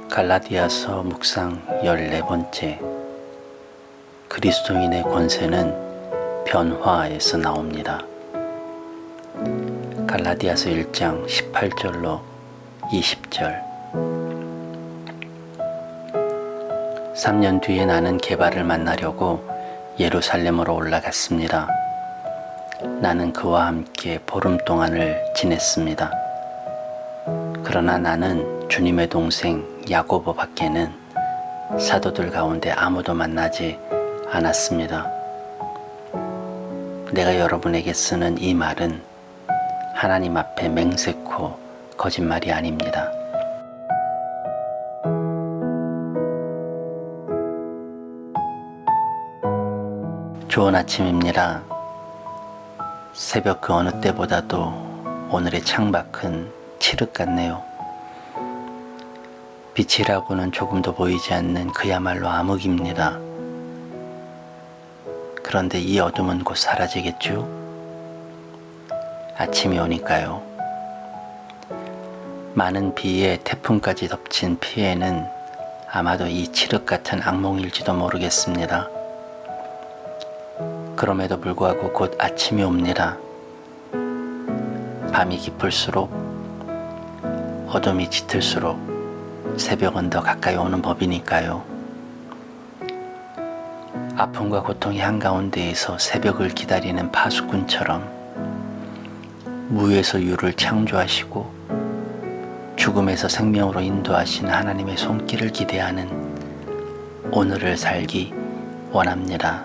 갈라디아서 묵상 14번째. 그리스도인의 권세는 변화에서 나옵니다. 갈라디아서 1장 18절로 20절. 3년 뒤에 나는 게바를 만나려고 예루살렘으로 올라갔습니다. 나는 그와 함께 보름 동안을 지냈습니다. 그러나 나는 주님의 동생 야고보 밖에는 사도들 가운데 아무도 만나지 않았습니다. 내가 여러분에게 쓰는 이 말은 하나님 앞에 맹세코 거짓말이 아닙니다. 좋은 아침입니다. 새벽 그 어느 때보다도 오늘의 창밖은 칠흑 같네요. 빛이라고는 조금도 보이지 않는 그야말로 암흑입니다. 그런데 이 어둠은 곧 사라지겠죠? 아침이 오니까요. 많은 비에 태풍까지 덮친 피해는 아마도 이 칠흑 같은 악몽일지도 모르겠습니다. 그럼에도 불구하고 곧 아침이 옵니다. 밤이 깊을수록 어둠이 짙을수록 새벽은 더 가까이 오는 법이니까요. 아픔과 고통의 한가운데에서 새벽을 기다리는 파수꾼처럼 무에서 유를 창조하시고 죽음에서 생명으로 인도하신 하나님의 손길을 기대하는 오늘을 살기 원합니다.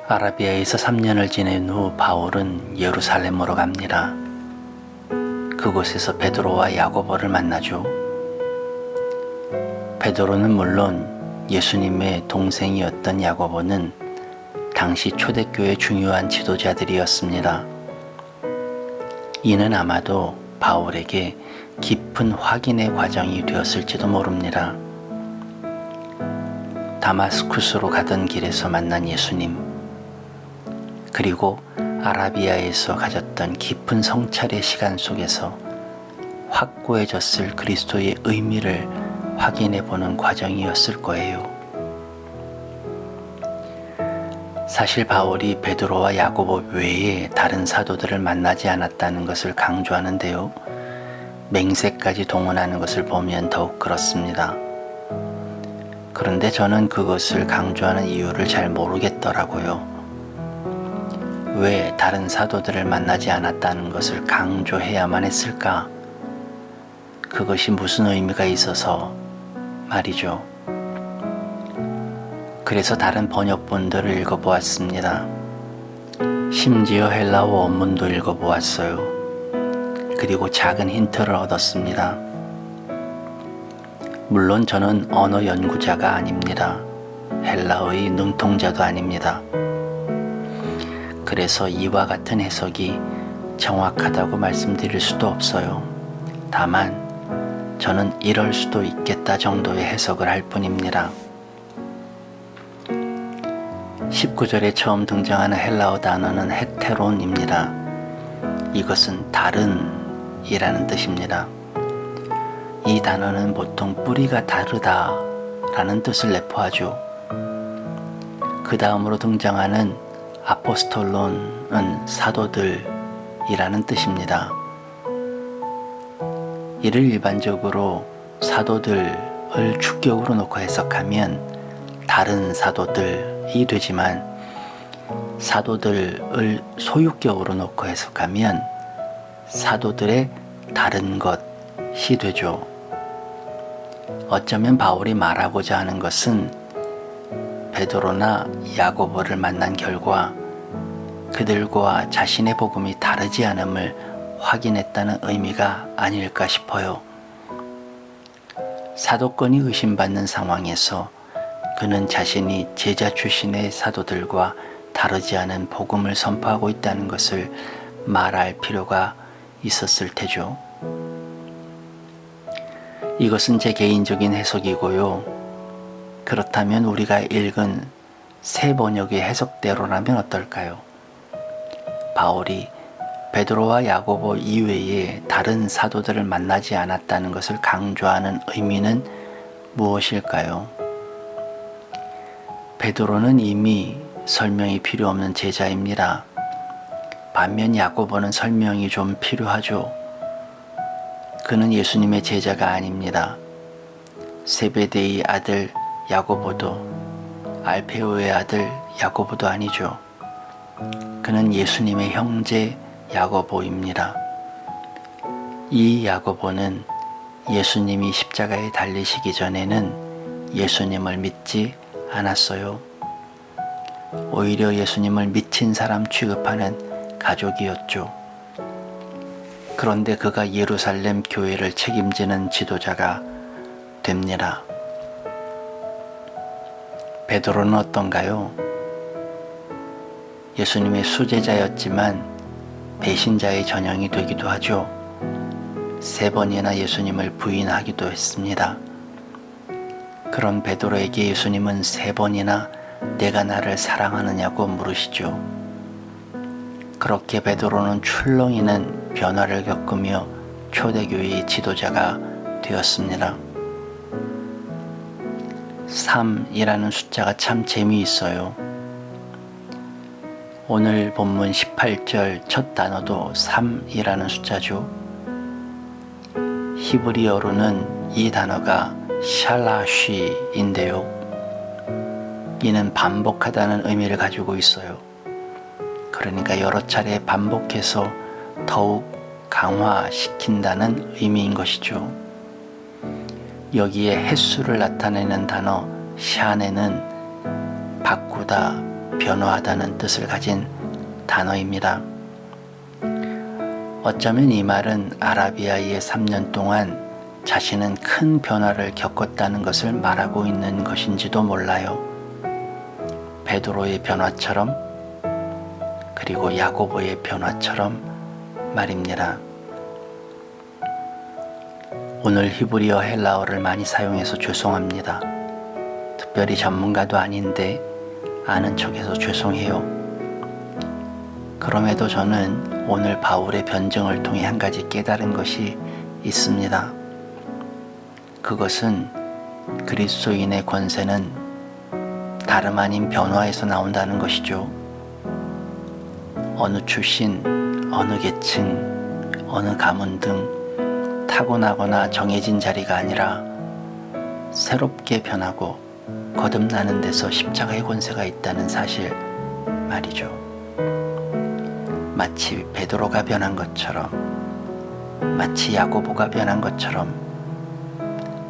아라비아에서 3년을 지낸 후 바울은 예루살렘으로 갑니다. 그곳에서 베드로와 야고보를 만나죠. 베드로는 물론 예수님의 동생이었던 야고보는 당시 초대교회 중요한 지도자들이었습니다. 이는 아마도 바울에게 깊은 확인의 과정이 되었을지도 모릅니다. 다마스쿠스로 가던 길에서 만난 예수님, 그리고 아라비아에서 가졌던 깊은 성찰의 시간 속에서 확고해졌을 그리스도의 의미를 확인해보는 과정이었을 거예요. 사실 바울이 베드로와 야고보 외에 다른 사도들을 만나지 않았다는 것을 강조하는데요. 맹세까지 동원하는 것을 보면 더욱 그렇습니다. 그런데 저는 그것을 강조하는 이유를 잘 모르겠더라고요. 왜 다른 사도들을 만나지 않았다는 것을 강조해야만 했을까? 그것이 무슨 의미가 있어서 말이죠. 그래서 다른 번역본들을 읽어보았습니다. 심지어 헬라어 원문도 읽어보았어요. 그리고 작은 힌트를 얻었습니다. 물론 저는 언어 연구자가 아닙니다. 헬라어의 능통자도 아닙니다. 그래서 이와 같은 해석이 정확하다고 말씀드릴 수도 없어요. 다만 저는 이럴 수도 있겠다 정도의 해석을 할 뿐입니다. 19절에 처음 등장하는 헬라어 단어는 헤테론입니다. 이것은 다른 이라는 뜻입니다. 이 단어는 보통 뿌리가 다르다 라는 뜻을 내포하죠. 그 다음으로 등장하는 아포스톨론은 사도들이라는 뜻입니다. 이를 일반적으로 사도들을 주격으로 놓고 해석하면 다른 사도들이 되지만 사도들을 소유격으로 놓고 해석하면 사도들의 다른 것이 되죠. 어쩌면 바울이 말하고자 하는 것은 베드로나 야고보를 만난 결과 그들과 자신의 복음이 다르지 않음을 확인했다는 의미가 아닐까 싶어요. 사도권이 의심받는 상황에서 그는 자신이 제자 출신의 사도들과 다르지 않은 복음을 선포하고 있다는 것을 말할 필요가 있었을 테죠. 이것은 제 개인적인 해석이고요. 그렇다면 우리가 읽은 새 번역의 해석대로라면 어떨까요? 바울이 베드로와 야고보 이외에 다른 사도들을 만나지 않았다는 것을 강조하는 의미는 무엇일까요? 베드로는 이미 설명이 필요 없는 제자입니다. 반면 야고보는 설명이 좀 필요하죠. 그는 예수님의 제자가 아닙니다. 세베데의 아들 야고보도 알페오의 아들 야고보도 아니죠. 그는 예수님의 형제 야고보입니다. 이 야고보는 예수님이 십자가에 달리시기 전에는 예수님을 믿지 않았어요. 오히려 예수님을 미친 사람 취급하는 가족이었죠. 그런데 그가 예루살렘 교회를 책임지는 지도자가 됩니다. 베드로는 어떤가요? 예수님의 수제자였지만 배신자의 전형이 되기도 하죠. 3번이나 예수님을 부인하기도 했습니다. 그런 베드로에게 예수님은 3번이나 내가 나를 사랑하느냐고 물으시죠. 그렇게 베드로는 출렁이는 변화를 겪으며 초대교회의 지도자가 되었습니다. 3이라는 숫자가 참 재미있어요. 오늘 본문 18절 첫 단어도 3이라는 숫자죠. 히브리어로는 이 단어가 샬라쉬인데요. 이는 반복하다는 의미를 가지고 있어요. 그러니까 여러 차례 반복해서 더욱 강화시킨다는 의미인 것이죠. 여기에 횟수를 나타내는 단어 샤네는 바꾸다, 변화하다는 뜻을 가진 단어입니다. 어쩌면 이 말은 아라비아에 3년 동안 자신은 큰 변화를 겪었다는 것을 말하고 있는 것인지도 몰라요. 베드로의 변화처럼 그리고 야고보의 변화처럼 말입니다. 오늘 히브리어 헬라어를 많이 사용해서 죄송합니다. 특별히 전문가도 아닌데 아는 척해서 죄송해요. 그럼에도 저는 오늘 바울의 변증을 통해 한 가지 깨달은 것이 있습니다. 그것은 그리스도인의 권세는 다름 아닌 변화에서 나온다는 것이죠. 어느 출신, 어느 계층, 어느 가문 등 타고나거나 정해진 자리가 아니라 새롭게 변하고 거듭나는 데서 십자가의 권세가 있다는 사실 말이죠. 마치 베드로가 변한 것처럼, 마치 야고보가 변한 것처럼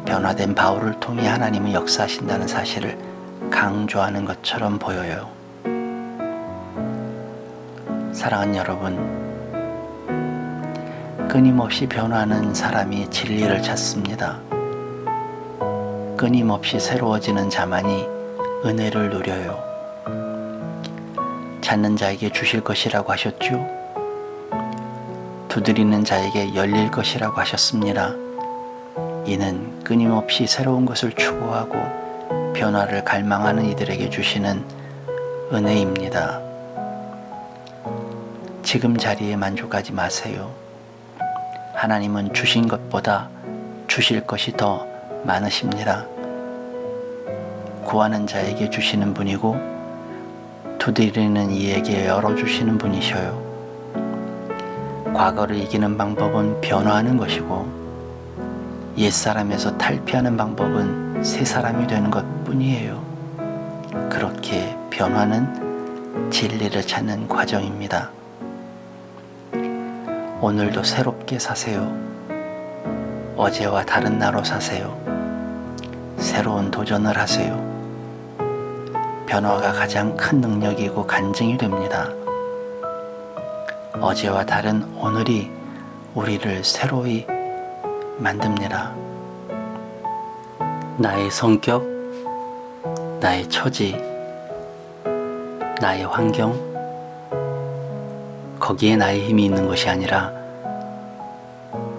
변화된 바울을 통해 하나님은 역사하신다는 사실을 강조하는 것처럼 보여요. 사랑하는 여러분, 끊임없이 변화하는 사람이 진리를 찾습니다. 끊임없이 새로워지는 자만이 은혜를 누려요. 찾는 자에게 주실 것이라고 하셨죠? 두드리는 자에게 열릴 것이라고 하셨습니다. 이는 끊임없이 새로운 것을 추구하고 변화를 갈망하는 이들에게 주시는 은혜입니다. 지금 자리에 만족하지 마세요. 하나님은 주신 것보다 주실 것이 더 많으십니다. 구하는 자에게 주시는 분이고 두드리는 이에게 열어주시는 분이셔요. 과거를 이기는 방법은 변화하는 것이고 옛사람에서 탈피하는 방법은 새 사람이 되는 것뿐이에요. 그렇게 변화는 진리를 찾는 과정입니다. 오늘도 새롭게 사세요. 어제와 다른 나로 사세요. 새로운 도전을 하세요. 변화가 가장 큰 능력이고 간증이 됩니다. 어제와 다른 오늘이 우리를 새로이 만듭니다. 나의 성격, 나의 처지, 나의 환경, 거기에 나의 힘이 있는 것이 아니라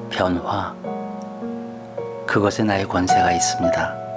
변화, 그것에 나의 권세가 있습니다.